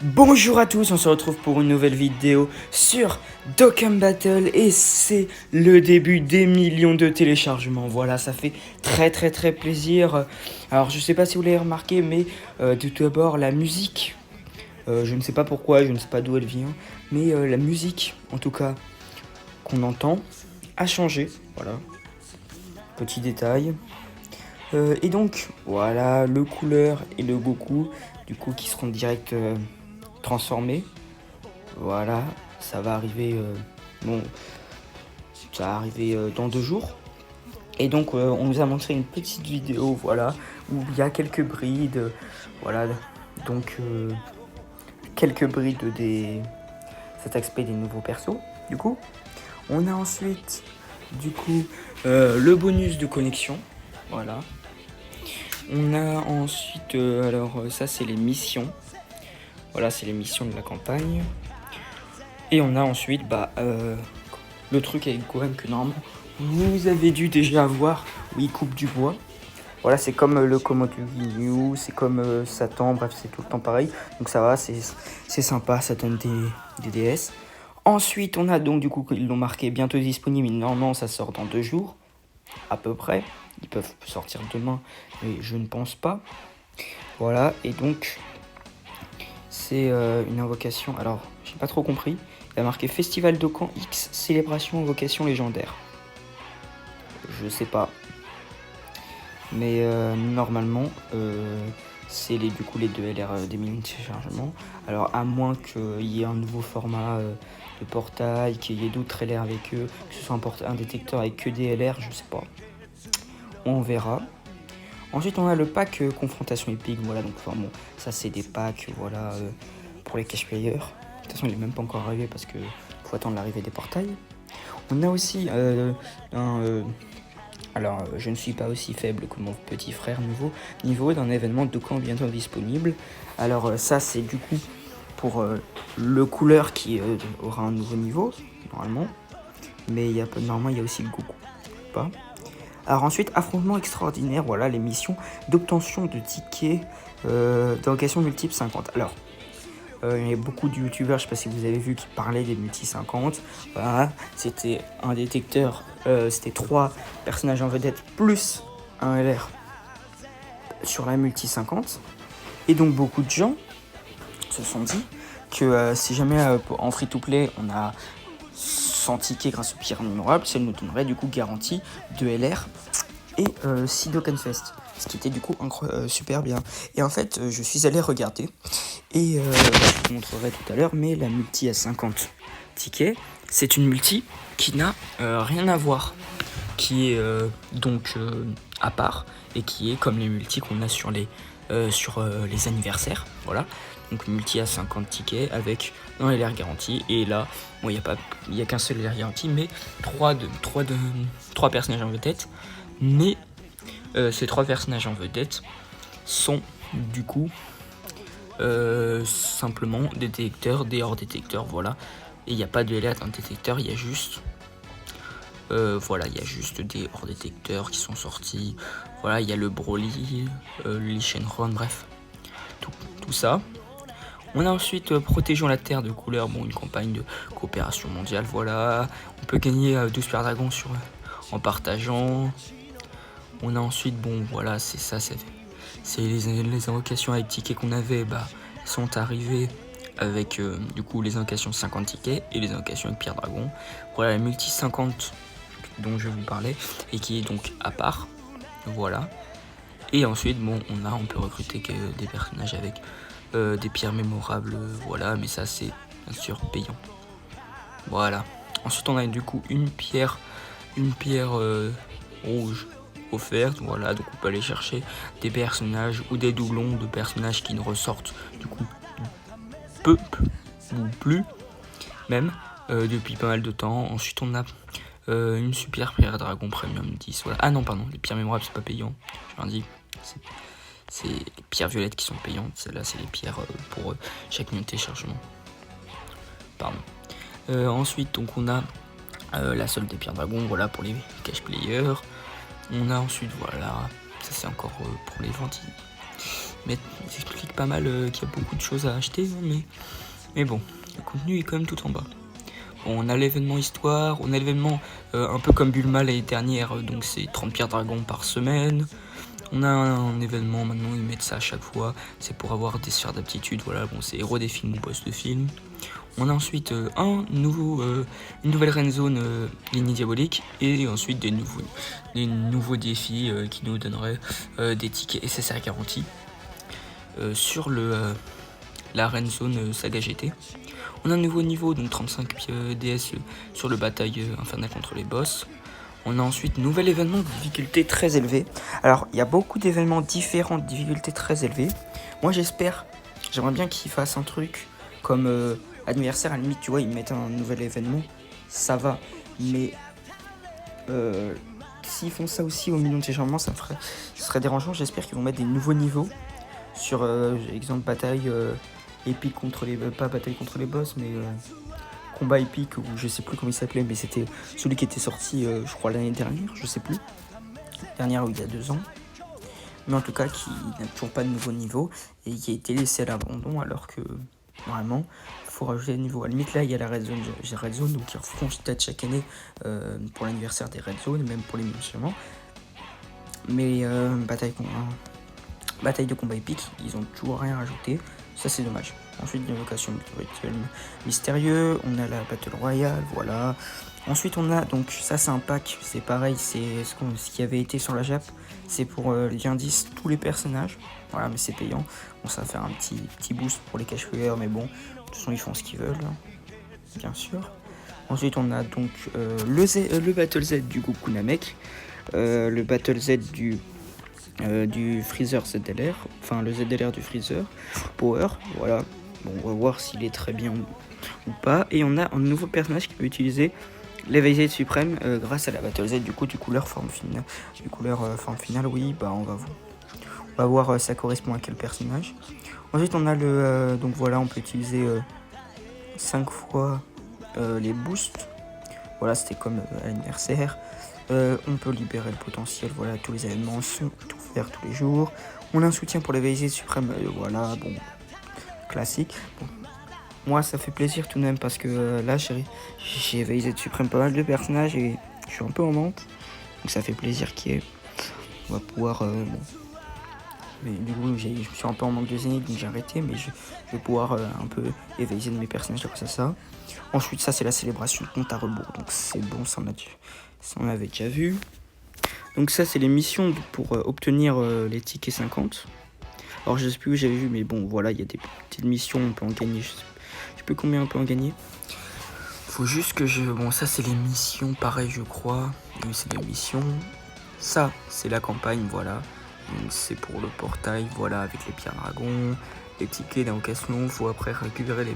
Bonjour à tous, on se retrouve pour une nouvelle vidéo sur Dokkan Battle et c'est le début des millions de téléchargements. Voilà, ça fait très plaisir. Alors je sais pas si vous l'avez remarqué, mais tout d'abord la musique, je ne sais pas pourquoi, je ne sais pas d'où elle vient, mais la musique en tout cas qu'on entend a changé. Voilà, petit détail. Et donc voilà le couleur et le Goku du coup qui seront direct transformés. Voilà, ça va arriver ça va arriver dans 2 jours. Et donc on nous a montré une petite vidéo, voilà, où il y a quelques brides, voilà, donc quelques brides des cet aspect des nouveaux persos. Du coup, on a ensuite du coup le bonus de connexion, voilà. On a ensuite alors ça c'est les missions. Voilà, c'est les missions de la campagne. Et on a ensuite le truc avec Gohan que normalement vous avez dû déjà voir où il coupe du bois. Voilà, c'est comme le Komodo Ginyu, c'est comme Satan, bref, c'est tout le temps pareil. Donc ça va, c'est sympa, ça donne des DS. Ensuite, on a donc du coup, ils l'ont marqué bientôt disponible, mais normalement ça sort dans 2 jours, à peu près. Ils peuvent sortir demain, mais je ne pense pas. Voilà, et donc c'est une invocation, alors j'ai pas trop compris. Il a marqué Festival Dokkan X, célébration invocation légendaire. Je sais pas. Mais normalement, c'est du coup les 2 LR des millions de téléchargements. Alors à moins qu'il y ait un nouveau format de portail, qu'il y ait d'autres LR avec eux, que ce soit un détecteur avec que des LR, je sais pas. On verra. Ensuite on a le pack confrontation épique, voilà, donc enfin, bon, ça c'est des packs voilà, pour les cash players. De toute façon il est même pas encore arrivé parce que faut attendre l'arrivée des portails. On a aussi alors je ne suis pas aussi faible que mon petit frère niveau d'un événement Dokkan bientôt disponible. Alors ça c'est du coup pour le couleur qui aura un nouveau niveau normalement. Mais normalement il y a aussi le Goku. Pas. Alors ensuite, affrontement extraordinaire, voilà les missions d'obtention de tickets d'allocation multiple 50. Alors, il y a beaucoup de youtubeurs, je sais pas si vous avez vu, qui parlaient des multi 50. Voilà, c'était un détecteur, c'était 3 personnages en vedette plus un LR sur la multi 50. Et donc beaucoup de gens se sont dit que si jamais en free-to-play on a 100 tickets grâce au pierre mémorable, ça nous donnerait du coup garantie de LR et 6 Dokkan Fest, ce qui était du coup super bien. Et en fait, je suis allé regarder, et je vous montrerai tout à l'heure, mais la multi à 50 tickets, c'est une multi qui n'a rien à voir, qui est donc à part, et qui est comme les multis qu'on a sur les anniversaires, voilà. Donc multi à 50 tickets avec un LR garanti, et là, bon, il n'y a qu'un seul LR garanti, mais 3 personnages en vedette. Mais ces 3 personnages en vedette sont du coup simplement des détecteurs, des hors détecteurs, voilà. Et il n'y a pas de LR dans le détecteur, il y a juste voilà, il y a juste des hors détecteurs qui sont sortis. Voilà, il y a le Broly, le Shenron, bref, tout ça. On a ensuite Protégeons la Terre de couleur, bon, une campagne de coopération mondiale, voilà. On peut gagner 12 paires dragons en partageant. On a ensuite, bon, voilà, c'est ça, c'est les invocations avec tickets qu'on avait, sont arrivées avec du coup les invocations 50 tickets et les invocations avec pierre dragon. Voilà la multi 50 dont je vous parlais et qui est donc à part, voilà. Et ensuite, bon, on peut recruter que des personnages avec des pierres mémorables, voilà, mais ça c'est bien sûr payant. Voilà. Ensuite, on a du coup une pierre rouge offerte, voilà, donc on peut aller chercher des personnages ou des doublons de personnages qui ne ressortent du coup peu ou plus même depuis pas mal de temps. Ensuite on a une super pierre dragon premium 10, voilà. Ah non pardon, les pierres mémorables c'est pas payant, je leur dis, c'est les pierres violettes qui sont payantes, celles-là c'est les pierres pour chaque unité de téléchargement, pardon. Ensuite donc on a la solde des pierres dragon, voilà, pour les cash players. On a ensuite, voilà, ça c'est encore pour les ventilles. mais ils expliquent pas mal qu'il y a beaucoup de choses à acheter, hein, mais bon, le contenu est quand même tout en bas. Bon, on a l'événement histoire, on a l'événement un peu comme Bulma l'année dernière, donc c'est 30 pierres dragons par semaine. On a un événement maintenant, ils mettent ça à chaque fois, c'est pour avoir des sphères d'aptitude, voilà, bon c'est héros des films ou boss de film. On a ensuite une nouvelle Ren Zone lignée diabolique, et ensuite des nouveaux défis qui nous donneraient des tickets SSR garantis sur la Ren Zone Saga GT. On a un nouveau niveau, donc 35 DS sur le bataille infernal contre les boss. On a ensuite nouvel événement de difficulté très élevée. Alors, il y a beaucoup d'événements différents de difficulté très élevée. Moi, j'aimerais bien qu'ils fassent un truc comme anniversaire, à la limite, tu vois, ils mettent un nouvel événement, ça va. Mais s'ils font ça aussi au million de téléchargements, ce serait dérangeant. J'espère qu'ils vont mettre des nouveaux niveaux sur, exemple, bataille épique contre les... pas bataille contre les boss, mais... combat épique, ou je sais plus comment il s'appelait, mais c'était celui qui était sorti, je crois, l'année dernière, je sais plus. Dernière ou il y a 2 ans. Mais en tout cas, qui n'a toujours pas de nouveau niveau et qui a été laissé à l'abandon, alors que normalement, il faut rajouter des niveaux. À la limite, là, il y a la Red Zone, donc ils refont peut-être chaque année pour l'anniversaire des Red Zone, même pour les médicaments. Mais bataille de combat épique, ils ont toujours rien rajouté. Ça, c'est dommage. Ensuite, une invocation rituel mystérieux. On a la Battle Royale, voilà. Ensuite, on a, donc ça c'est un pack, c'est pareil, c'est ce qui avait été sur la Jap. C'est pour les indices, tous les personnages. Voilà, mais c'est payant. Bon, ça va faire un petit boost pour les cache-fouilleurs, mais bon, de toute façon, ils font ce qu'ils veulent, bien sûr. Ensuite, on a donc le Battle Z du Goku Namek, le Battle Z du Freezer ZLR, enfin le ZLR du Freezer Power, voilà. Bon, on va voir s'il est très bien ou pas. Et on a un nouveau personnage qui peut utiliser l'éveil Z suprême grâce à la Battle Z du couleur forme finale. Oui, bah on va voir ça correspond à quel personnage. Ensuite on a donc voilà, on peut utiliser 5 fois les boosts. Voilà, c'était comme à l'anniversaire. On peut libérer le potentiel, voilà, tous les événements sont ouverts tous les jours. On a un soutien pour l'éveil Z suprême, voilà, bon, classique. Bon. Moi, ça fait plaisir tout de même parce que là, j'ai éveillé Z suprême pas mal de personnages et je suis un peu en manque. Donc ça fait plaisir on va pouvoir... bon. Mais du coup, je suis un peu en manque de zénith, donc j'ai arrêté, mais je vais pouvoir un peu éveiller de mes personnages grâce à ça. Ensuite, ça, c'est la célébration de compte à rebours, donc c'est bon, ça on l'avait déjà vu. Donc ça, c'est les missions pour obtenir les tickets 50. Alors, je sais plus où j'avais vu, mais bon, voilà, il y a des petites missions, on peut en gagner, je sais plus combien on peut en gagner. Faut juste que bon, ça, c'est les missions, pareil, je crois. Oui, c'est les missions. Ça, c'est la campagne, voilà. Donc c'est pour le portail, voilà, avec les pierres dragons, les tickets d'invocation. Faut après récupérer les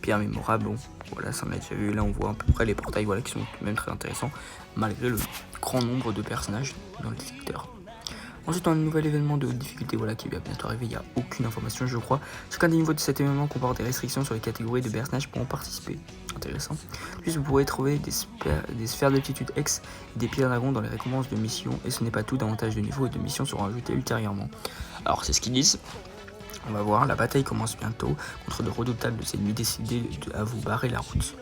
pierres mémorables. Bon, voilà, ça on l'a déjà vu. Là, on voit à peu près les portails, voilà, qui sont même très intéressants, malgré le grand nombre de personnages dans le secteur. Ensuite, on a un nouvel événement de difficulté, voilà, qui va bientôt arriver. Il n'y a aucune information, je crois. Chacun des niveaux de cet événement comporte des restrictions sur les catégories de personnages pouvant participer. Intéressant. Plus, vous pourrez trouver des sphères d'aptitude X et des pierres dragons dans les récompenses de missions. Et ce n'est pas tout, davantage de niveaux et de missions seront ajoutés ultérieurement. Alors, c'est ce qu'ils disent. On va voir, la bataille commence bientôt contre de redoutables ennemis décidés à vous barrer la route.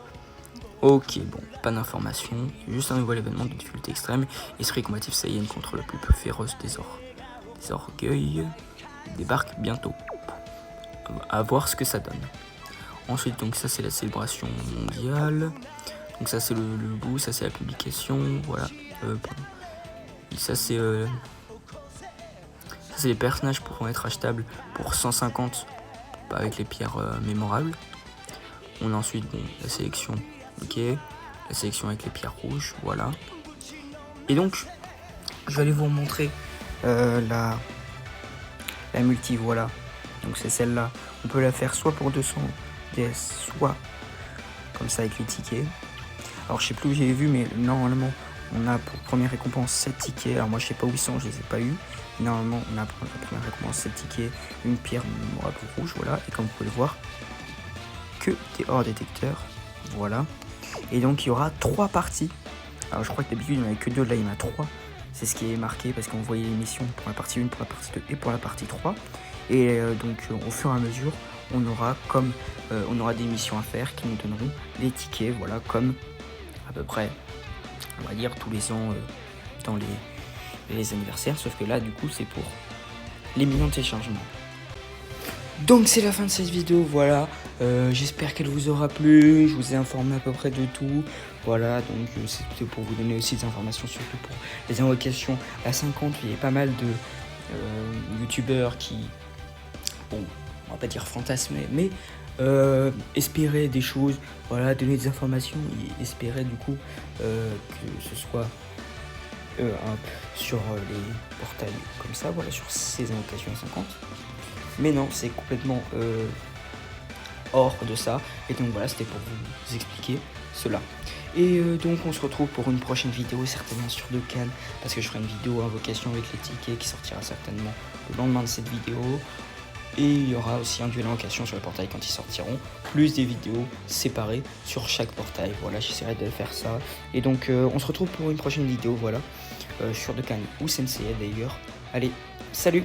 Ok, bon, pas d'informations, juste un nouvel événement de difficulté extrême, esprit combatif Saiyan contre le plus féroce des orgueils, débarque bientôt. À voir ce que ça donne. Ensuite, donc ça c'est la célébration mondiale, donc ça c'est le bout, ça c'est la publication, voilà. Ça c'est les personnages pourront être achetables pour 150 avec les pierres mémorables. On a ensuite bon, la sélection. Ok, la sélection avec les pierres rouges, voilà. Et donc, je vais aller vous montrer la multi, voilà. Donc c'est celle-là. On peut la faire soit pour 200 DS, soit comme ça avec les tickets. Alors je sais plus où j'ai vu, mais normalement, on a pour première récompense 7 tickets. Alors moi je sais pas où ils sont, je les ai pas eu. Normalement, on a pour la première récompense 7 tickets, une pierre mémorable rouge, voilà. Et comme vous pouvez le voir, que des hors détecteurs, voilà. Et donc il y aura 3 parties. Alors je crois que d'habitude il n'y en avait que 2, là il y en a 3. C'est ce qui est marqué parce qu'on voyait l'émission pour la partie 1, pour la partie 2 et pour la partie 3. Et donc au fur et à mesure, on aura des missions à faire qui nous donneront des tickets, voilà, comme à peu près, on va dire, tous les ans dans les anniversaires, sauf que là, du coup, c'est pour les millions de téléchargements. Donc c'est la fin de cette vidéo, voilà, j'espère qu'elle vous aura plu, je vous ai informé à peu près de tout, voilà, donc c'était pour vous donner aussi des informations, surtout pour les invocations à 50, il y a pas mal de youtubeurs qui, bon, on va pas dire fantasmer, mais espérer des choses, voilà, donner des informations, et espérer du coup que ce soit sur les portails comme ça, voilà, sur ces invocations à 50. Mais non, c'est complètement hors de ça. Et donc voilà, c'était pour vous expliquer cela. Et donc on se retrouve pour une prochaine vidéo, certainement sur Dokkan, parce que je ferai une vidéo invocation avec les tickets qui sortira certainement le lendemain de cette vidéo. Et il y aura aussi un duel invocation sur les portails quand ils sortiront, plus des vidéos séparées sur chaque portail. Voilà, j'essaierai de faire ça. Et donc on se retrouve pour une prochaine vidéo, voilà, sur Dokkan ou Sensei d'ailleurs. Allez, salut!